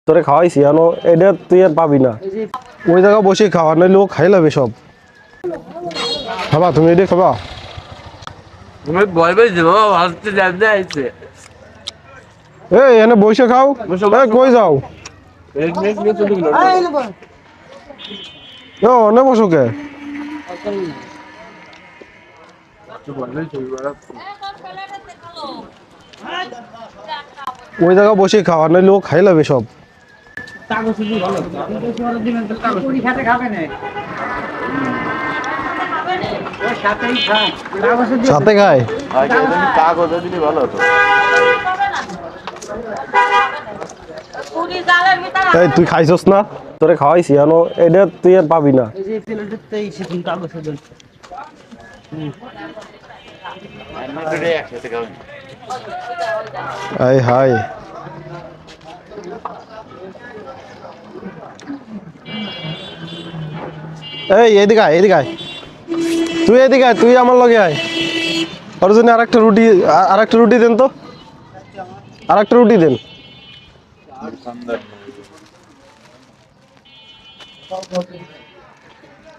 তোরে খাওয়াইছি আনো এটা তুই আর পাবি না ওই জায়গা বসে খাওয়া নইলে ও খাই লাবে সব খাবা তুমি এটা খাবা তুমি ভয় পেয়ে যাবো হাসতে জানতে আইছে এই এনে বসে খাও কই যাও ও অনে বসো কে ওই জায়গা বসে খাওয়া নইলে ও খাই লাবে সব সাথে খায় এই তুই খাইছস না তোরে খাওয়াইছি আনো এটা তুই আর পাবি না হাই হাই এই এদিকে আয় এদিকে আয় তুই এদিকে আয় তুই আমার লগে আয় ওর জন্য আরেকটা রুটি দেন তো আরেকটা রুটি দেন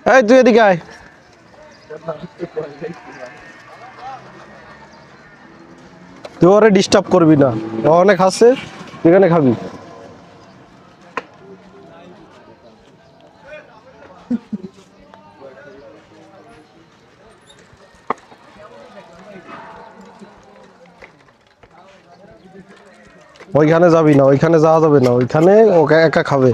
এই তুই এদিকে আয় তুই ওরে ডিস্টার্ব করবি না ও অনেক হাসছে তুই এখানে খাবি ওইখানে যাবি না ওইখানে যাওয়া যাবে না ওইখানে ওকে একা খাবে